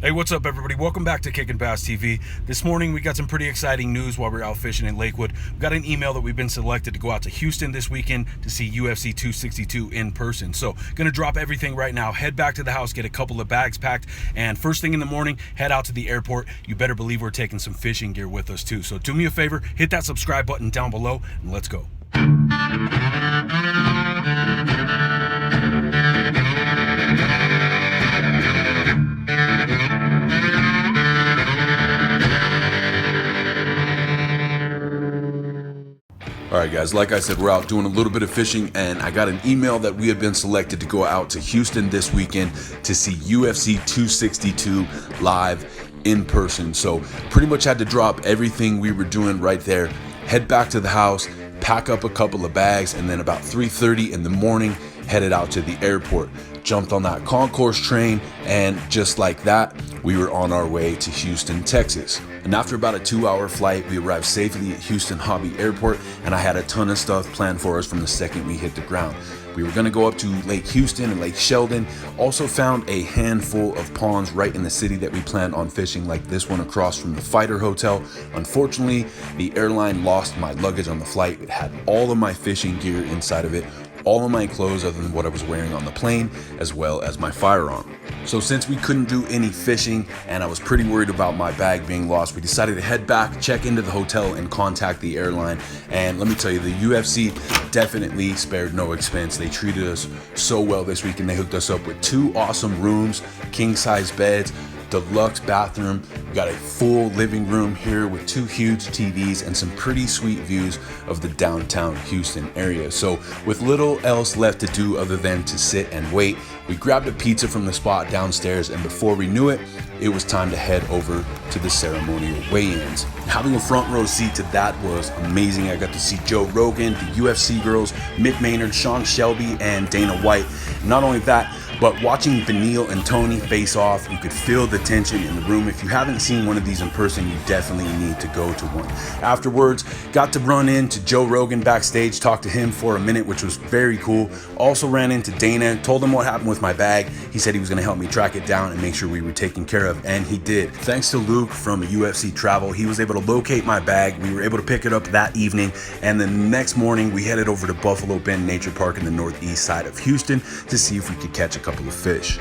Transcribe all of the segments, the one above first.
Hey, what's up, everybody? Welcome back to Kickin' Bass TV. This morning, we got some pretty exciting news while we're out fishing in Lakewood. We got an email that we've been selected to go out to Houston this weekend to see UFC 262 in person. So, gonna drop everything right now, head back to the house, get a couple of bags packed, and first thing in the morning, head out to the airport. You better believe we're taking some fishing gear with us, too. So, do me a favor, hit that subscribe button down below, and let's go. Alright guys, like I said, we're out doing a little bit of fishing, and I got an email that we had been selected to go out to Houston this weekend to see UFC 262 live in person. So pretty much had to drop everything we were doing right there, head back to the house, pack up a couple of bags, and then about 3:30 in the morning, headed out to the airport. Jumped on that concourse train, and just like that, we were on our way to Houston, Texas. And after about a 2-hour flight, we arrived safely at Houston Hobby Airport, and I had a ton of stuff planned for us from the second we hit the ground. We were going to go up to Lake Houston and Lake Sheldon. Also found a handful of ponds right in the city that we planned on fishing, like this one across from the Fighter Hotel. Unfortunately, the airline lost my luggage on the flight. It had all of my fishing gear inside of it, all of my clothes other than what I was wearing on the plane, as well as my firearm. So since we couldn't do any fishing and I was pretty worried about my bag being lost, we decided to head back, check into the hotel, and contact the airline. And let me tell you, the UFC definitely spared no expense. They treated us so well this week, and they hooked us up with 2 awesome rooms, king-size beds, deluxe bathroom. We got a full living room here with 2 huge TVs and some pretty sweet views of the downtown Houston area. So with little else left to do other than to sit and wait, we grabbed a pizza from the spot downstairs, and before we knew it, it was time to head over to the ceremonial weigh-ins. Having a front row seat to that was amazing. I got to see Joe Rogan, the UFC girls, Mick Maynard, Sean Shelby, and Dana White. Not only that, but watching Beneil and Tony face off, you could feel the tension in the room. If you haven't seen one of these in person, you definitely need to go to one. Afterwards, got to run into Joe Rogan backstage, talk to him for a minute, which was very cool. Also ran into Dana, told him what happened with my bag. He said he was gonna help me track it down and make sure we were taken care of, and he did. Thanks to Luke from UFC Travel, he was able to locate my bag. We were able to pick it up that evening, and then the next morning, we headed over to Buffalo Bend Nature Park in the northeast side of Houston to see if we could catch a couple of fish.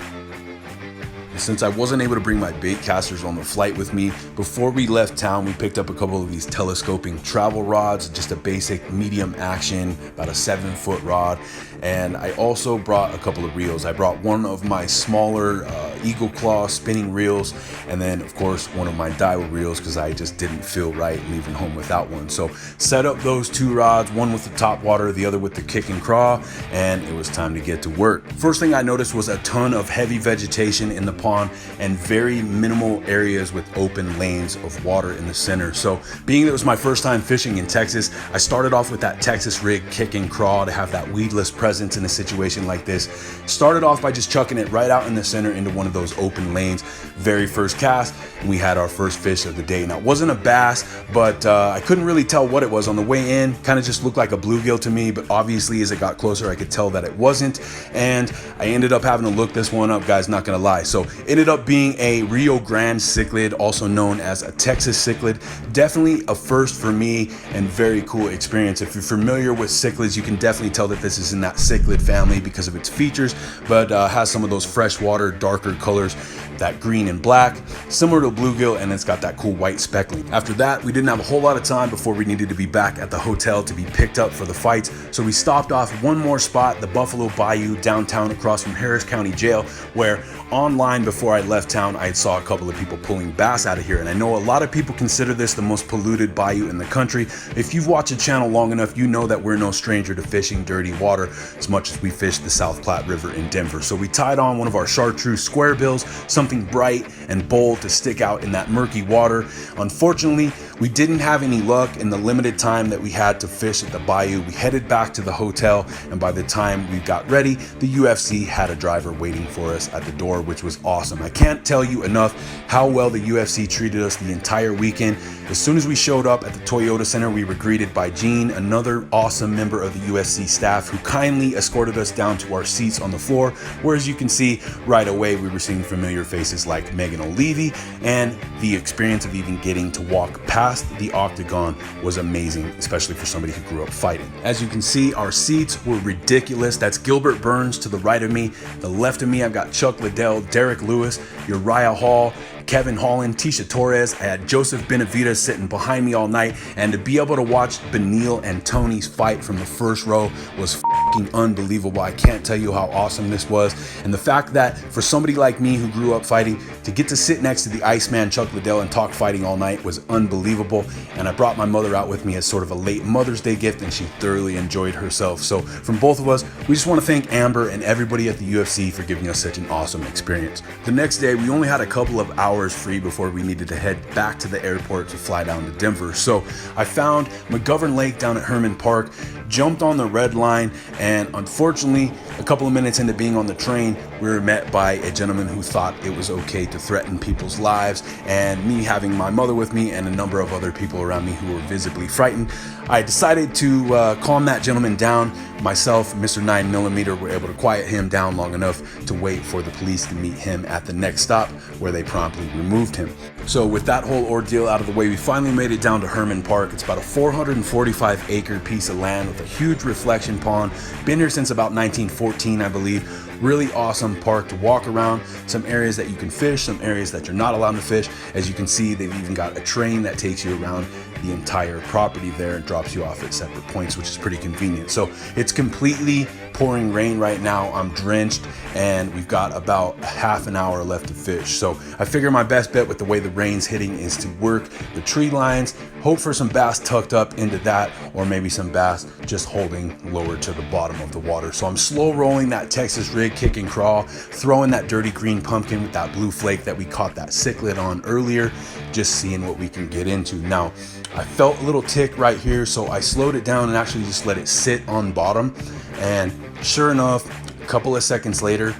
Since I wasn't able to bring my bait casters on the flight with me, before we left town, we picked up a couple of these telescoping travel rods, just a basic medium action, about a 7-foot rod. And I also brought a couple of reels. I brought one of my smaller Eagle Claw spinning reels, and then of course one of my Daiwa reels, because I just didn't feel right leaving home without one. So set up those 2 rods, one with the top water, the other with the kick and craw, and it was time to get to work. First thing I noticed was a ton of heavy vegetation in the pond and very minimal areas with open lanes of water in the center. So being that it was my first time fishing in Texas, I started off with that Texas rig kick and craw to have that weedless presence in a situation like this. Started off by just chucking it right out in the center into one of those open lanes. Very first cast, and we had our first fish of the day. Now it wasn't a bass, but I couldn't really tell what it was on the way in. Kind of just looked like a bluegill to me, but obviously as it got closer I could tell that it wasn't, and I ended up having to look this one up, guys, not gonna lie. So it ended up being a Rio Grande cichlid, also known as a Texas cichlid. Definitely a first for me and very cool experience. If you're familiar with cichlids, you can definitely tell that this is in that cichlid family because of its features, but has some of those freshwater darker colors, that green and black, similar to bluegill, and it's got that cool white speckling. After that, we didn't have a whole lot of time before we needed to be back at the hotel to be picked up for the fights, so we stopped off one more spot, the Buffalo Bayou downtown across from Harris County Jail, where online before I left town, I saw a couple of people pulling bass out of here, and I know a lot of people consider this the most polluted bayou in the country. If you've watched the channel long enough, you know that we're no stranger to fishing dirty water as much as we fish the South Platte River in Denver. So we tied on one of our chartreuse square bills, something bright and bold to stick out in that murky water. Unfortunately, we didn't have any luck in the limited time that we had to fish at the bayou. We headed back to the hotel, and by the time we got ready, the UFC had a driver waiting for us at the door, which was awesome. I can't tell you enough how well the UFC treated us the entire weekend. As soon as we showed up at the Toyota Center, we were greeted by Gene, another awesome member of the UFC staff, who kindly kindly escorted us down to our seats on the floor, where as you can see right away we were seeing familiar faces like Megan O'Leary, and the experience of even getting to walk past the octagon was amazing, especially for somebody who grew up fighting. As you can see, our seats were ridiculous. That's Gilbert Burns to the right of me. The left of me, I've got Chuck Liddell, Derek Lewis, Uriah Hall, Kevin Holland, Tisha Torres. I had Joseph Benavidez sitting behind me all night, and to be able to watch Beneil and Tony's fight from the first row was fucking unbelievable. I can't tell you how awesome this was. And the fact that for somebody like me who grew up fighting, to get to sit next to the Iceman Chuck Liddell and talk fighting all night was unbelievable. And I brought my mother out with me as sort of a late Mother's Day gift, and she thoroughly enjoyed herself. So from both of us, we just want to thank Amber and everybody at the UFC for giving us such an awesome experience. The next day, we only had a couple of hours free before we needed to head back to the airport to fly down to Denver. So I found McGovern Lake down at Herman Park, jumped on the red line, and unfortunately, a couple of minutes into being on the train, we were met by a gentleman who thought it was okay to threaten people's lives, and me having my mother with me and a number of other people around me who were visibly frightened, I decided to calm that gentleman down. Myself, Mr. 9mm, were able to quiet him down long enough to wait for the police to meet him at the next stop, where they promptly removed him. So with that whole ordeal out of the way, we finally made it down to Herman Park. It's about a 445-acre piece of land with a huge reflection pond. Been here since about 1914, I believe. Really awesome park to walk around. Some areas that you can fish, some areas that you're not allowed to fish. As you can see, they've even got a train that takes you around the entire property there and drops you off at separate points, which is pretty convenient. So it's completely pouring rain right now. I'm drenched, and we've got about half an hour left to fish. So I figure my best bet with the way the rain's hitting is to work the tree lines, hope for some bass tucked up into that, or maybe some bass just holding lower to the bottom of the water. So I'm slow rolling that Texas rig kick and crawl, throwing that dirty green pumpkin with that blue flake that we caught that cichlid on earlier, just seeing what we can get into. Now, I felt a little tick right here, so I slowed it down and actually just let it sit on bottom. And sure enough, a couple of seconds later,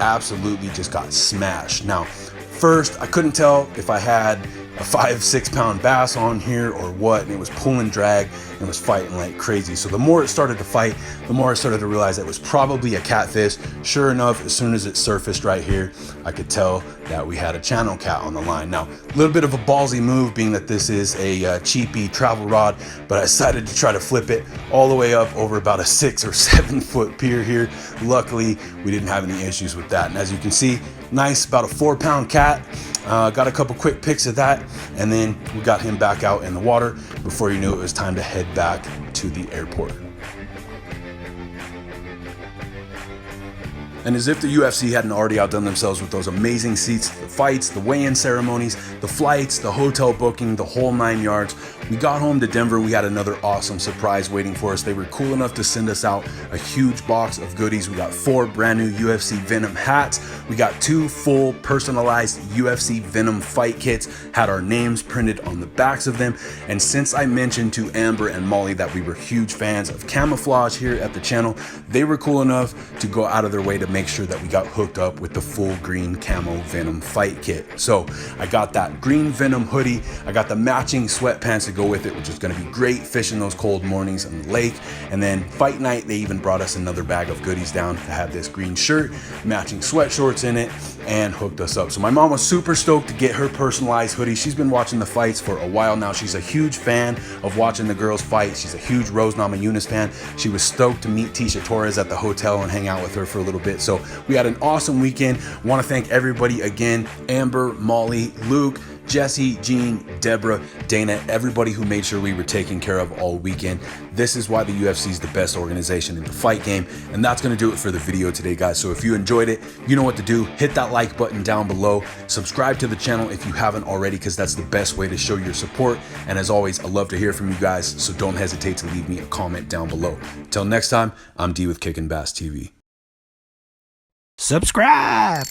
absolutely just got smashed. Now, first, I couldn't tell if I had a 5-6 pound bass on here or what, and it was pulling drag and was fighting like crazy. So the more it started to fight, the more I started to realize that it was probably a catfish. Sure enough, as soon as it surfaced right here, I could tell that we had a channel cat on the line. Now, a little bit of a ballsy move, being that this is a cheapy travel rod, but I decided to try to flip it all the way up over about a 6 or 7 foot pier here. Luckily, we didn't have any issues with that. And as you can see, nice, about a 4 pound cat. Got a couple quick pics of that, and then we got him back out in the water. Before you knew it was time to head back to the airport. And as if the UFC hadn't already outdone themselves with those amazing seats, the fights, the weigh-in ceremonies, the flights, the hotel booking, the whole 9 yards, we got home to Denver. We had another awesome surprise waiting for us. They were cool enough to send us out a huge box of goodies. We got 4 brand new UFC Venom hats. We got 2 full personalized UFC Venom fight kits, had our names printed on the backs of them. And since I mentioned to Amber and Molly that we were huge fans of camouflage here at the channel, they were cool enough to go out of their way to make sure that we got hooked up with the full green camo Venom fight kit. So I got that green Venom hoodie. I got the matching sweatpants to go with it, which is going to be great fishing those cold mornings in the lake. And then fight night, they even brought us another bag of goodies down to have this green shirt, matching sweat shorts in it, and hooked us up. So my mom was super stoked to get her personalized hoodie. She's been watching the fights for a while now. She's a huge fan of watching the girls fight. She's a huge Rose Namajunas fan. She was stoked to meet Tisha Torres at the hotel and hang out with her for a little bit. So we had an awesome weekend. Want to thank everybody again: Amber, Molly, Luke, Jesse, Jean, Deborah, Dana, everybody who made sure we were taken care of all weekend. This is why the UFC is the best organization in the fight game. And that's going to do it for the video today, guys. So if you enjoyed it, you know what to do. Hit that like button down below. Subscribe to the channel if you haven't already, because that's the best way to show your support. And as always, I love to hear from you guys, so don't hesitate to leave me a comment down below. Till next time, I'm D with Kickin' Bass TV. Subscribe!